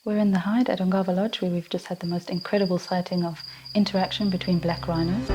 We're in the hide at Ongava Lodge, where we've just had the most incredible sighting of interaction between black rhinos.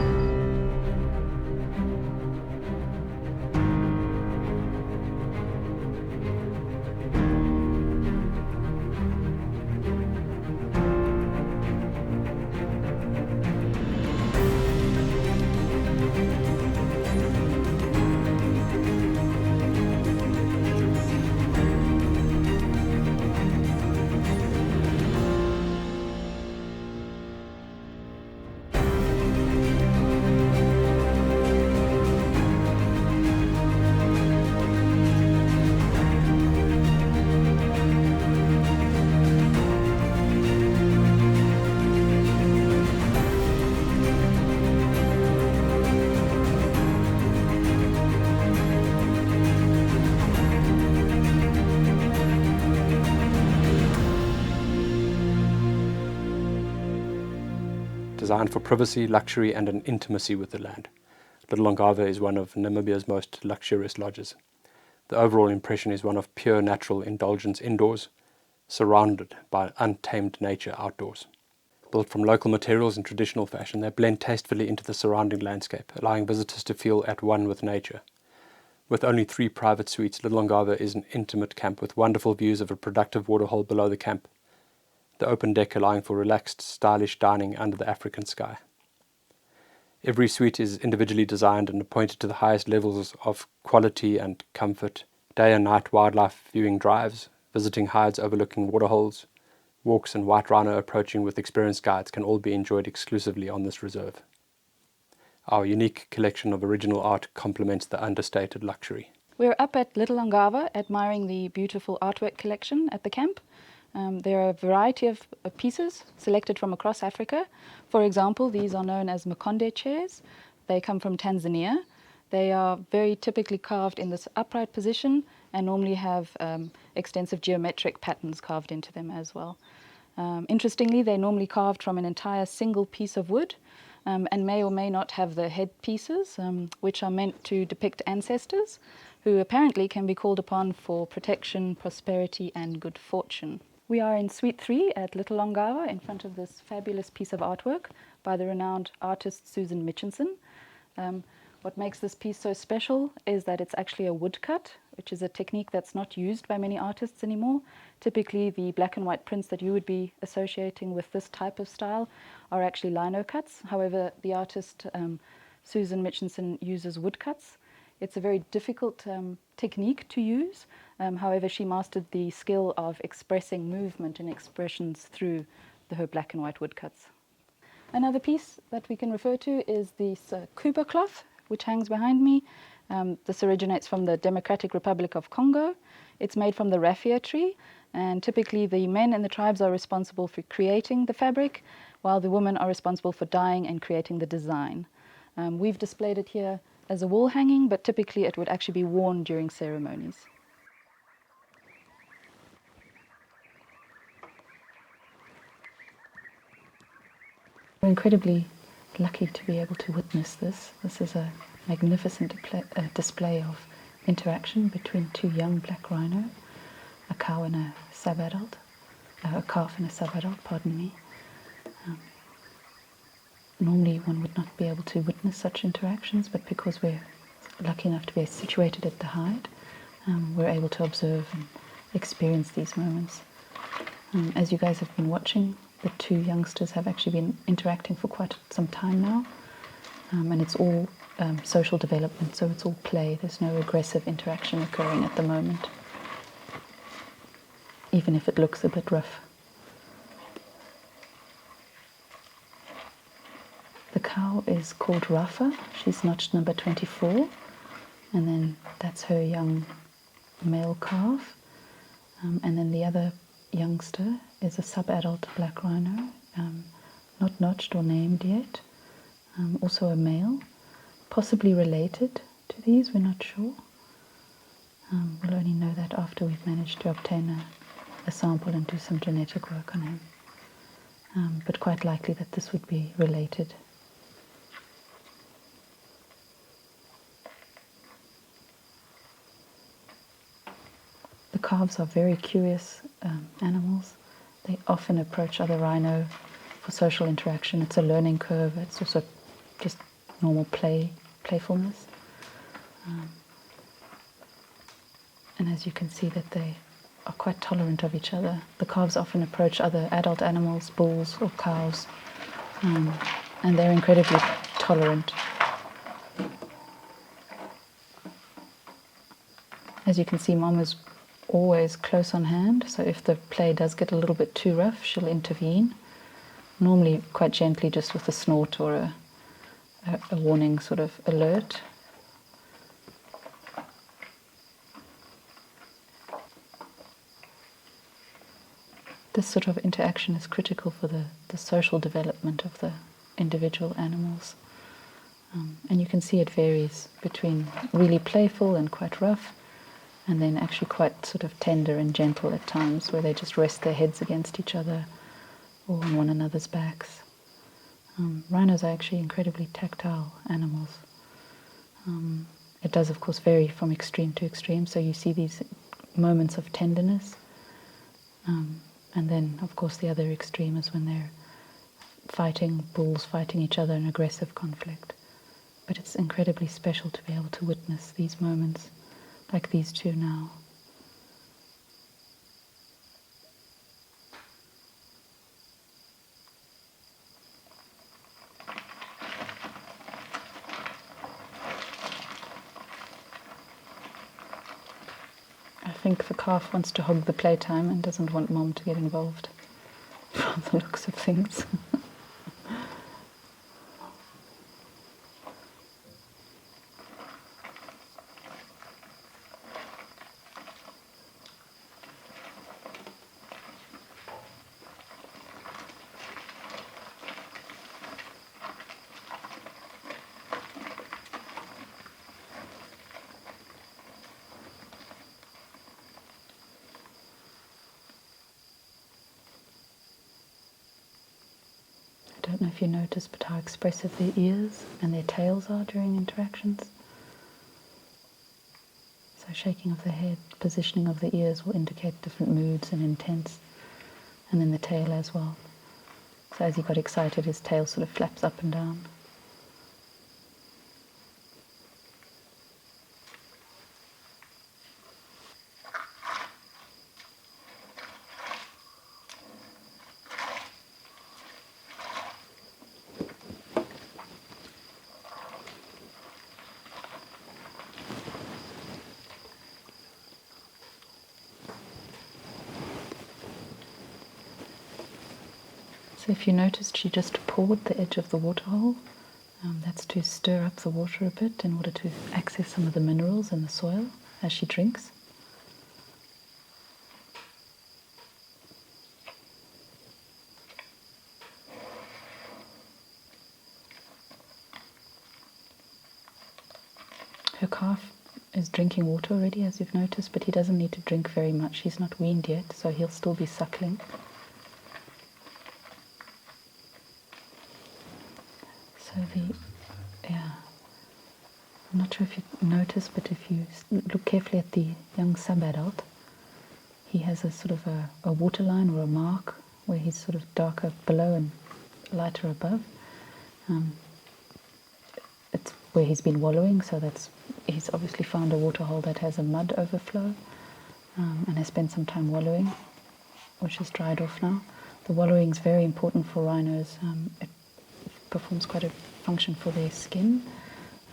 Designed for privacy, luxury and an intimacy with the land, Little Ongava is one of Namibia's most luxurious lodges. The overall impression is one of pure natural indulgence indoors, surrounded by untamed nature outdoors. Built from local materials in traditional fashion, they blend tastefully into the surrounding landscape, allowing visitors to feel at one with nature. With only 3 private suites, Little Ongava is an intimate camp with wonderful views of a productive waterhole below the camp, the open deck allowing for relaxed, stylish dining under the African sky. Every suite is individually designed and appointed to the highest levels of quality and comfort. Day and night wildlife viewing drives, visiting hides overlooking waterholes, walks and white rhino approaching with experienced guides can all be enjoyed exclusively on this reserve. Our unique collection of original art complements the understated luxury. We're up at Little Ongava admiring the beautiful artwork collection at the camp. There are a variety of pieces selected from across Africa. For example, these are known as Makonde chairs. They come from Tanzania. They are very typically carved in this upright position and normally have extensive geometric patterns carved into them as well. Interestingly, they're normally carved from an entire single piece of wood and may or may not have the head pieces, which are meant to depict ancestors who apparently can be called upon for protection, prosperity and good fortune. We are in Suite 3 at Little Ongava in front of this fabulous piece of artwork by the renowned artist Susan Mitchinson. What makes this piece so special is that it's actually a woodcut, which is a technique that's not used by many artists anymore. Typically, the black and white prints that you would be associating with this type of style are actually lino cuts. However, the artist Susan Mitchinson uses woodcuts. It's a very difficult technique to use. However, she mastered the skill of expressing movement and expressions through her black and white woodcuts. Another piece that we can refer to is this Kuba cloth, which hangs behind me. This originates from the Democratic Republic of Congo. It's made from the raffia tree, and typically the men in the tribes are responsible for creating the fabric, while the women are responsible for dyeing and creating the design. We've displayed it here as a wall hanging, but typically it would actually be worn during ceremonies. We're incredibly lucky to be able to witness this. This is a magnificent display of interaction between 2 young black rhino, a cow and a sub-adult, a calf and a sub-adult, pardon me. Normally one would not be able to witness such interactions, but because we're lucky enough to be situated at the hide, we're able to observe and experience these moments. As you guys have been watching, the 2 youngsters have actually been interacting for quite some time now, and it's all social development, so it's all play. There's no aggressive interaction occurring at the moment, even if it looks a bit rough. The cow is called Rafa. She's notched number 24, and then that's her young male calf, and then the other youngster is a sub-adult black rhino, not notched or named yet, also a male, possibly related to these, we're not sure. We'll only know that after we've managed to obtain a sample and do some genetic work on him, but quite likely that this would be related. The calves are very curious animals. They often approach other rhino for social interaction. It's a learning curve. It's also just normal playfulness. And as you can see that they are quite tolerant of each other. The calves often approach other adult animals, bulls or cows, and they're incredibly tolerant. As you can see, Mom is always close on hand, so if the play does get a little bit too rough, she'll intervene, normally quite gently, just with a snort or a warning sort of alert. This sort of interaction is critical for the social development of the individual animals. And you can see it varies between really playful and quite rough, and then actually quite sort of tender and gentle at times, where they just rest their heads against each other or on one another's backs. Rhinos are actually incredibly tactile animals. It does, of course, vary from extreme to extreme, so you see these moments of tenderness, and then, of course, the other extreme is when they're fighting, bulls fighting each other in aggressive conflict. But it's incredibly special to be able to witness these moments, like these two now. I think the calf wants to hog the playtime and doesn't want Mom to get involved, from the looks of things. I don't know if you noticed, but how expressive their ears and their tails are during interactions. So shaking of the head, positioning of the ears will indicate different moods and intents, and then the tail as well. So as he got excited, his tail sort of flaps up and down. So if you noticed, she just pawed the edge of the waterhole. That's to stir up the water a bit in order to access some of the minerals in the soil as she drinks. Her calf is drinking water already, as you've noticed, but he doesn't need to drink very much. He's not weaned yet, so he'll still be suckling. I'm not sure if you noticed, but if you look carefully at the young sub-adult, he has a sort of a waterline or a mark where he's sort of darker below and lighter above. It's where he's been wallowing, so he's obviously found a waterhole that has a mud overflow, and has spent some time wallowing, which is dried off now. The wallowing is very important for rhinos. It performs quite a function for their skin,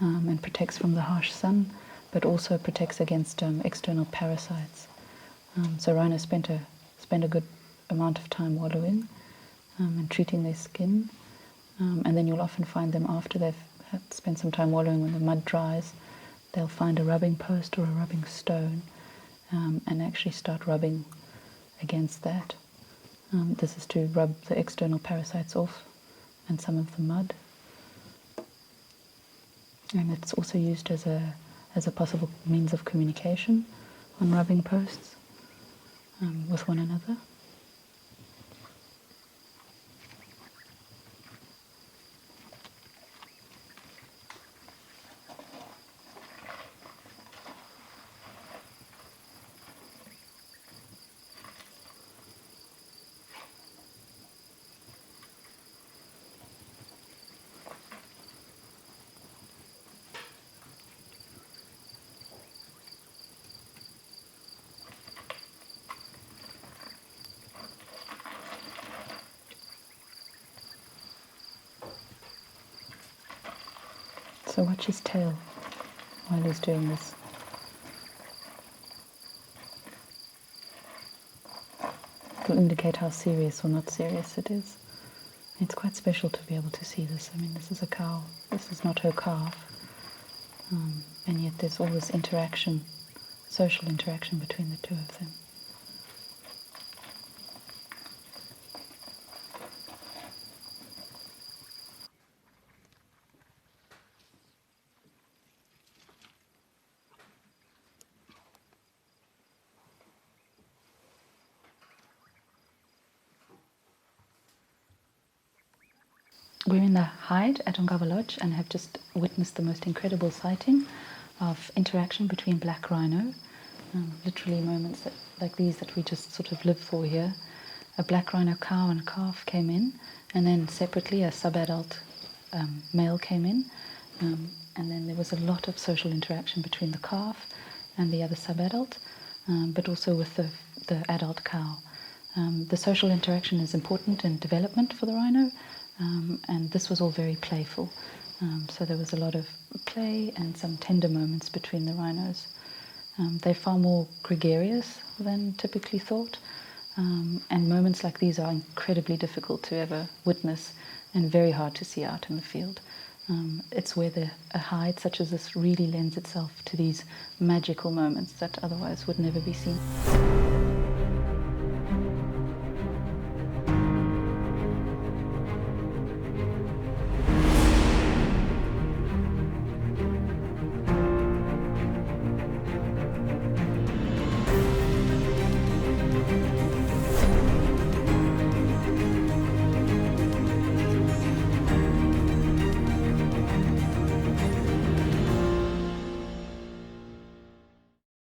and protects from the harsh sun, but also protects against external parasites. So rhinos spend a good amount of time wallowing and treating their skin, and then you'll often find them after they've spent some time wallowing. When the mud dries, they'll find a rubbing post or a rubbing stone, and actually start rubbing against that. This is to rub the external parasites off and some of the mud. And it's also used as a possible means of communication on rubbing posts with one another. So watch his tail while he's doing this. It'll indicate how serious or not serious it is. It's quite special to be able to see this. I mean, this is a cow. This is not her calf. And yet there's all this interaction, social interaction between the two of them. We're in the hide at Ongava Lodge and have just witnessed the most incredible sighting of interaction between black rhino, literally moments like these that we just sort of live for here. A black rhino cow and calf came in, and then separately a subadult male came in, and then there was a lot of social interaction between the calf and the other subadult, but also with the adult cow. The social interaction is important in development for the rhino, and this was all very playful. So there was a lot of play and some tender moments between the rhinos. They're far more gregarious than typically thought, and moments like these are incredibly difficult to ever witness and very hard to see out in the field. It's where a hide such as this really lends itself to these magical moments that otherwise would never be seen.